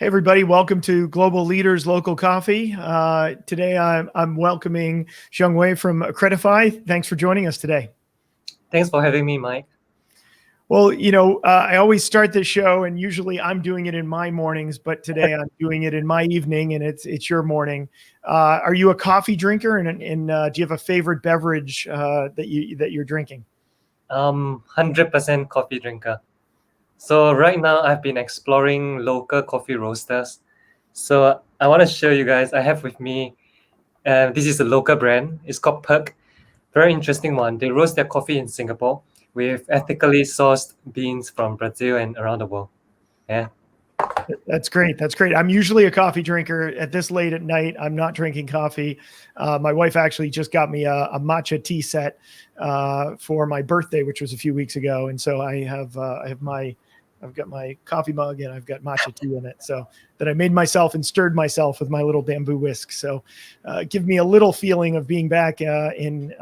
Hey, everybody. Welcome to Global Leaders Local Coffee. Today, I'm welcoming Zheng Wei from Accredify. Thanks for joining us today. Thanks for having me, Mike. Well, I always start this show, and usually I'm doing it in my mornings, but today I'm doing it in my evening, and it's your morning. Are you a coffee drinker, and do you have a favorite beverage that you're drinking? 100% coffee drinker. So right now I've been exploring local coffee roasters. So I want to show you guys, I have with me, this is a local brand. It's called Perk. Very interesting one. They roast their coffee in Singapore with ethically sourced beans from Brazil and around the world. Yeah. That's great. That's great. I'm usually a coffee drinker at this late at night. I'm not drinking coffee. My wife actually just got me a matcha tea set for my birthday, which was a few weeks ago. And so I've got my coffee mug and I've got matcha tea in it. So that I made myself and stirred myself with my little bamboo whisk. So give me a little feeling of being back in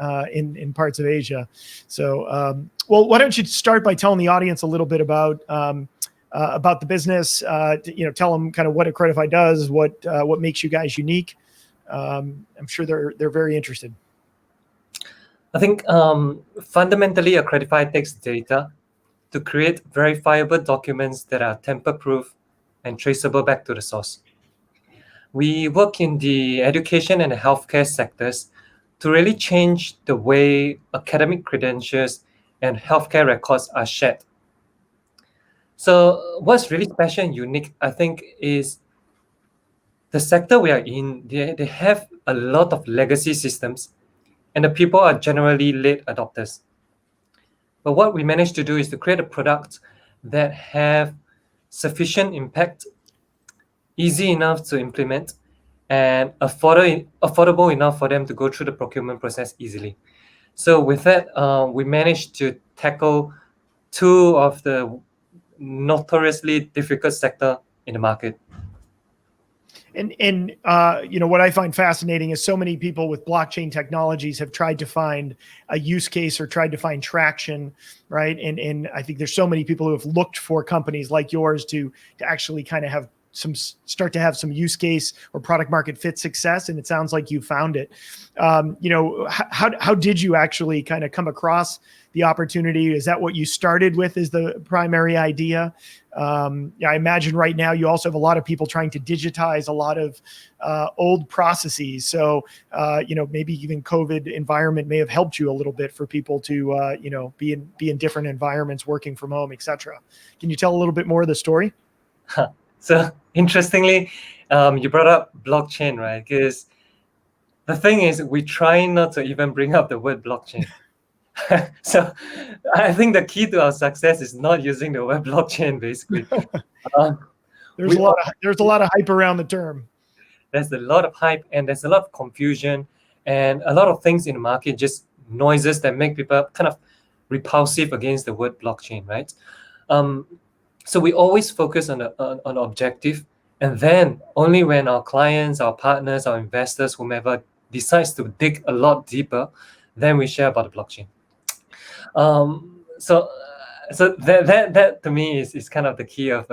parts of Asia. So, well, why don't you start by telling the audience a little bit about the business, tell them kind of what Accredify does, what makes you guys unique. I'm sure they're very interested. I think fundamentally Accredify takes data to create verifiable documents that are tamper-proof and traceable back to the source. We work in the education and the healthcare sectors to really change the way academic credentials and healthcare records are shared. So what's really special and unique, I think, is the sector we are in, they have a lot of legacy systems and the people are generally late adopters. But what we managed to do is to create a product that have sufficient impact, easy enough to implement, and affordable enough for them to go through the procurement process easily. So with that, we managed to tackle two of the notoriously difficult sector in the market. And what I find fascinating is so many people with blockchain technologies have tried to find a use case or tried to find traction, right? And I think there's so many people who have looked for companies like yours to actually kind of start to have some use case or product market fit success. And it sounds like you found it. How did you actually kind of come across the opportunity? Is that what you started with as the primary idea? I imagine right now you also have a lot of people trying to digitize a lot of old processes. So, maybe even COVID environment may have helped you a little bit for people to, be in different environments, working from home, et cetera. Can you tell a little bit more of the story? So interestingly, you brought up blockchain, right? Because the thing is, we try not to even bring up the word blockchain. So I think the key to our success is not using the word blockchain, basically. There's a lot of hype around the term. There's a lot of hype and there's a lot of confusion and a lot of things in the market, just noises that make people kind of repulsive against the word blockchain, right? So we always focus on the objective, and then only when our clients, our partners, our investors, whomever decides to dig a lot deeper, then we share about the blockchain. So that to me is kind of the key of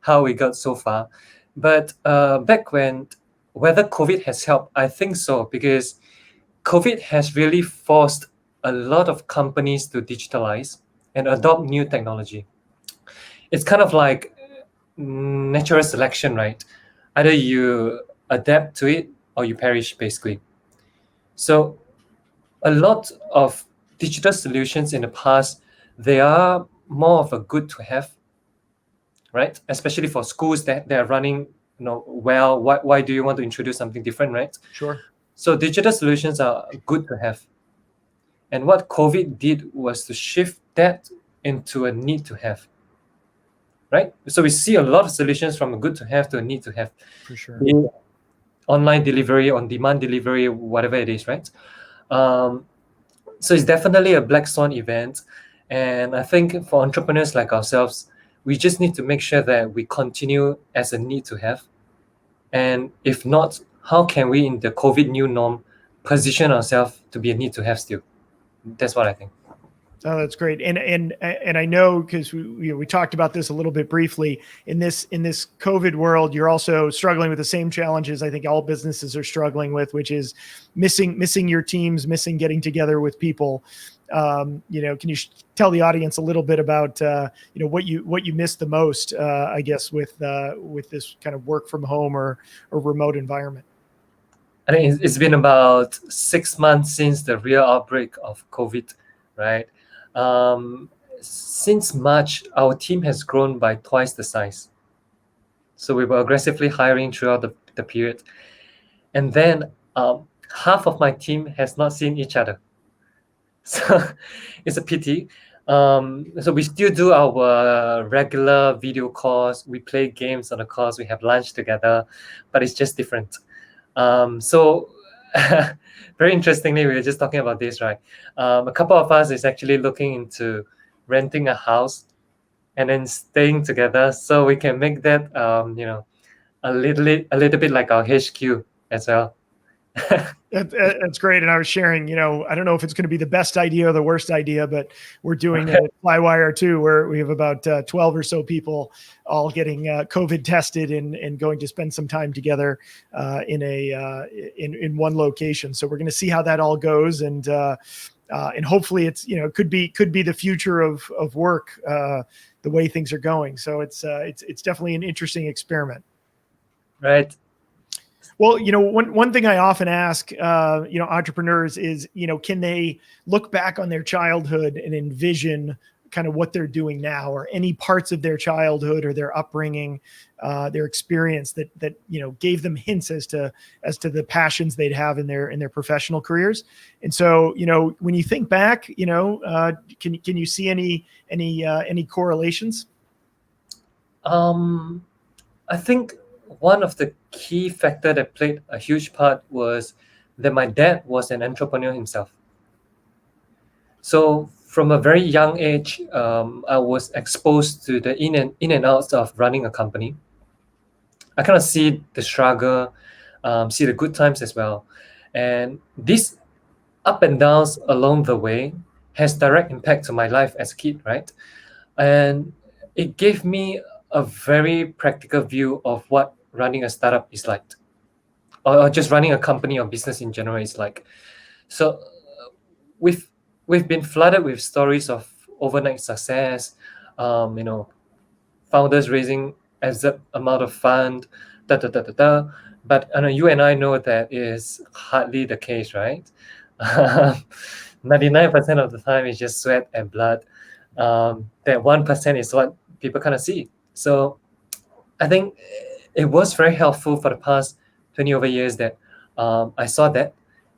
how we got so far. But back when, whether COVID has helped, I think so, because COVID has really forced a lot of companies to digitalize and adopt new technology. It's kind of like natural selection, right? Either you adapt to it or you perish, basically. So a lot of digital solutions in the past, they are more of a good to have, right? Especially for schools that are running, well, why do you want to introduce something different, right? Sure. So digital solutions are good to have. And what COVID did was to shift that into a need to have, right? So we see a lot of solutions from a good to have to a need to have. For sure. Online delivery, on-demand delivery, whatever it is, right? So it's definitely a black swan event. And I think for entrepreneurs like ourselves, we just need to make sure that we continue as a need to have. And if not, how can we, in the COVID new norm, position ourselves to be a need to have still? That's what I think. Oh, that's great. And I know, because we talked about this a little bit briefly, in this COVID world, you're also struggling with the same challenges I think all businesses are struggling with, which is missing your teams, missing getting together with people. Can you tell the audience a little bit about what you miss the most, I guess, with this kind of work from home or remote environment? I think it's been about 6 months since the real outbreak of COVID, right? Since March, our team has grown by twice the size. So we were aggressively hiring throughout the period. And then half of my team has not seen each other. So it's a pity. So we still do our regular video calls. We play games on the calls. We have lunch together, but it's just different. So very interestingly, we were just talking about this, right? A couple of us is actually looking into renting a house and then staying together, so we can make that a little bit like our HQ as well. That's great. And I was sharing, I don't know if it's going to be the best idea or the worst idea, but we're doing it at Flywire too, where we have about 12 or so people all getting COVID tested and going to spend some time together in one location. So we're going to see how that all goes. And hopefully it's, could be the future of work, the way things are going. So it's definitely an interesting experiment. Right. Well, one thing I often ask, entrepreneurs is, can they look back on their childhood and envision kind of what they're doing now, or any parts of their childhood or their upbringing, their experience that gave them hints as to the passions they'd have in their professional careers. And so, when you think back, can you see any correlations? I think one of the key factor that played a huge part was that my dad was an entrepreneur himself. So from a very young age, I was exposed to the in and outs of running a company. I kind of see the struggle, see the good times as well, and this up and downs along the way has direct impact to my life as a kid, right? And it gave me a very practical view of what running a startup is like, or just running a company or business in general is like. So we've been flooded with stories of overnight success, founders raising exact amount of fund, da da da da da. But you and I know that is hardly the case, right? 99% of the time is just sweat and blood. That 1% is what people kind of see. So I think it was very helpful for the past 20 over years that I saw that.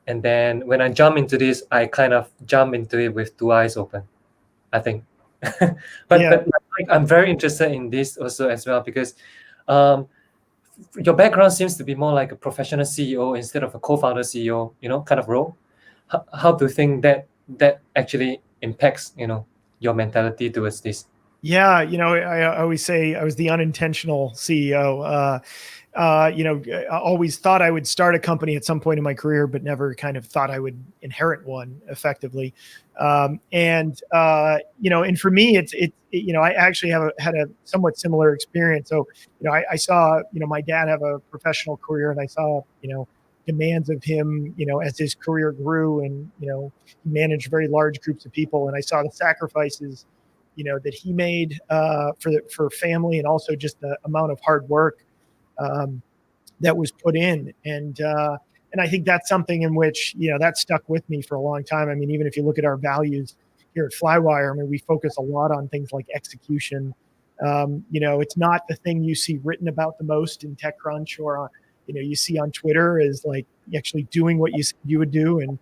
And then when I jump into this, I kind of jump into it with two eyes open, I think. but I'm very interested in this also as well, because your background seems to be more like a professional CEO instead of a co-founder CEO, kind of role. How do you think that actually impacts, your mentality towards this? Yeah, I always say I was the unintentional CEO. I always thought I would start a company at some point in my career, but never kind of thought I would inherit one effectively. And for me, I actually had a somewhat similar experience. So, I saw, my dad have a professional career, and I saw, demands of him, as his career grew, and, he managed very large groups of people. And I saw the sacrifices, that he made for family, and also just the amount of hard work that was put in. And I think that's something in which, that stuck with me for a long time. I mean, even if you look at our values here at Flywire, I mean, we focus a lot on things like execution. It's not the thing you see written about the most in TechCrunch, or, you see on Twitter, is like actually doing what you would do, and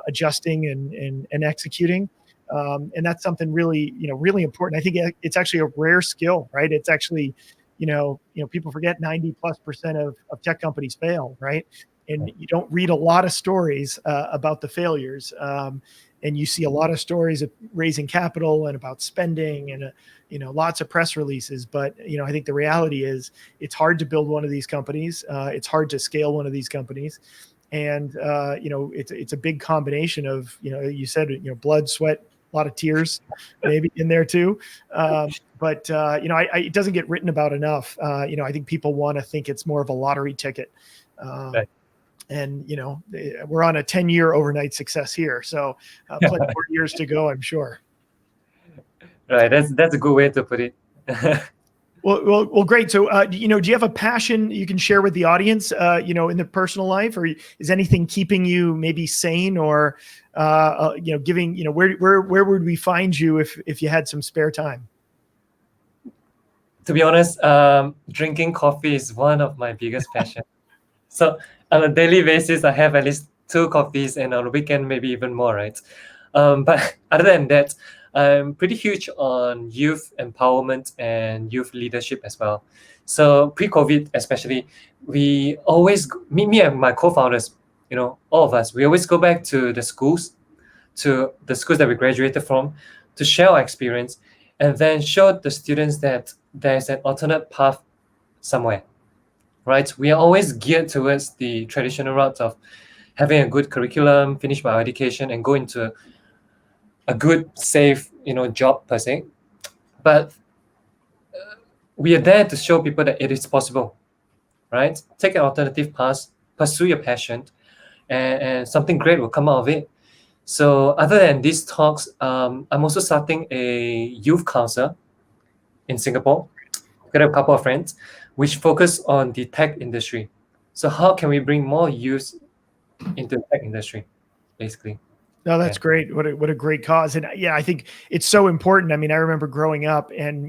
adjusting and executing. And that's something really, really important. I think it's actually a rare skill, right? It's actually, people forget 90+% of tech companies fail, right? And you don't read a lot of stories about the failures. And you see a lot of stories of raising capital and about spending, and, lots of press releases. But, I think the reality is it's hard to build one of these companies. It's hard to scale one of these companies. And, it's a big combination of, you said, blood, sweat, lot of tears maybe in there too. But it doesn't get written about enough. I think people want to think it's more of a lottery ticket. Right. And we're on a 10-year overnight success here, so plenty more years to go, I'm sure. Right, that's a good way to put it. Well, great. So, do you have a passion you can share with the audience, in the personal life, or is anything keeping you maybe sane, or, giving, where would we find you if you had some spare time? To be honest, drinking coffee is one of my biggest passions. So on a daily basis, I have at least 2 coffees, and on a weekend, maybe even more, right? But other than that, I'm pretty huge on youth empowerment and youth leadership as well. So pre-COVID, especially, we always, me and my co-founders, all of us, we always go back to the schools that we graduated from, to share our experience, and then show the students that there's an alternate path somewhere, right? We are always geared towards the traditional routes of having a good curriculum, finish my education, and go into a good, safe, job per se. But we are there to show people that it is possible, right? Take an alternative path, pursue your passion, and something great will come out of it. So other than these talks, I'm also starting a youth council in Singapore. I've got a couple of friends which focus on the tech industry. So how can we bring more youth into the tech industry, basically? No, that's great. What a great cause. And yeah, I think it's so important. I mean, I remember growing up, and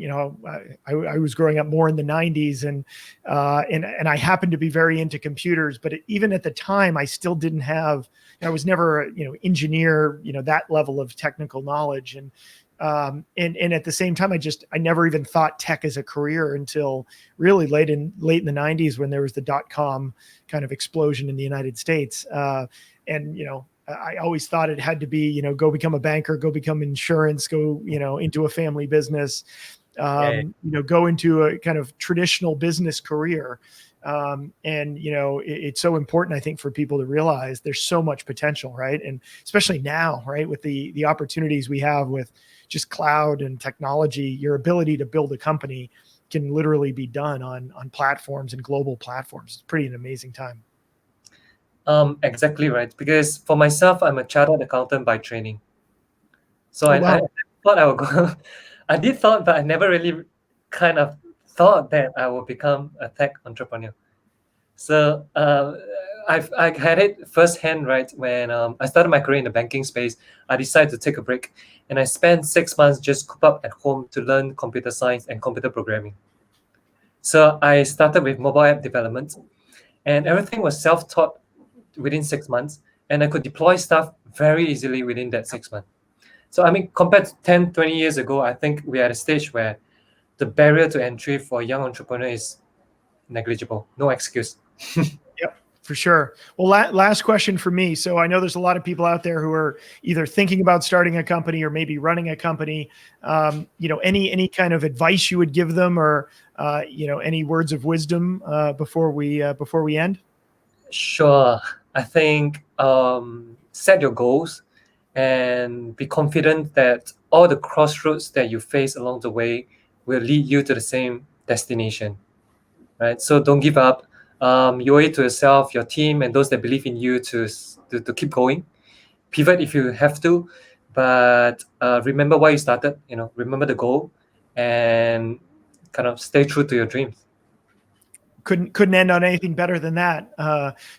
I was growing up more in the 90s, and I happened to be very into computers, but even at the time, I still didn't have, I was never, engineer, that level of technical knowledge. And at the same time, I never even thought tech as a career until really late in the 90s, when there was the .com kind of explosion in the United States. I always thought it had to be, go become a banker, go become insurance, go, into a family business, go into a kind of traditional business career. It's so important, I think, for people to realize there's so much potential, right? And especially now, right, with the opportunities we have with just cloud and technology, your ability to build a company can literally be done on platforms and global platforms. It's pretty an amazing time. Exactly right. Because for myself, I'm a chartered accountant by training. So Oh, wow. I thought I would go. I did thought, but I never really kind of thought that I would become a tech entrepreneur. So I had it firsthand, right? When I started my career in the banking space, I decided to take a break, and I spent 6 months just cooped up at home to learn computer science and computer programming. So I started with mobile app development, and everything was self-taught within 6 months, and I could deploy stuff very easily within that 6 months. So I mean, compared to 10, 20 years ago, I think we're at a stage where the barrier to entry for a young entrepreneur is negligible. No excuse. Yep, for sure. Well, last question for me. So I know there's a lot of people out there who are either thinking about starting a company or maybe running a company. Any kind of advice you would give them, or any words of wisdom before we end? Sure. I think set your goals and be confident that all the crossroads that you face along the way will lead you to the same destination, right? So don't give up. You owe it to yourself, your team, and those that believe in you to keep going. Pivot if you have to, but remember why you started. Remember the goal, and kind of stay true to your dreams. Couldn't end on anything better than that.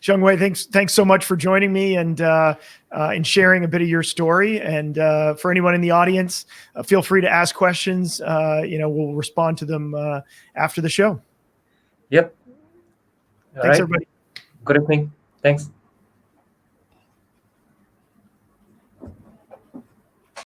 Zheng Wei, thanks so much for joining me and sharing a bit of your story. And for anyone in the audience, feel free to ask questions. We'll respond to them after the show. Yep. Thanks, everybody. Good evening. Thanks.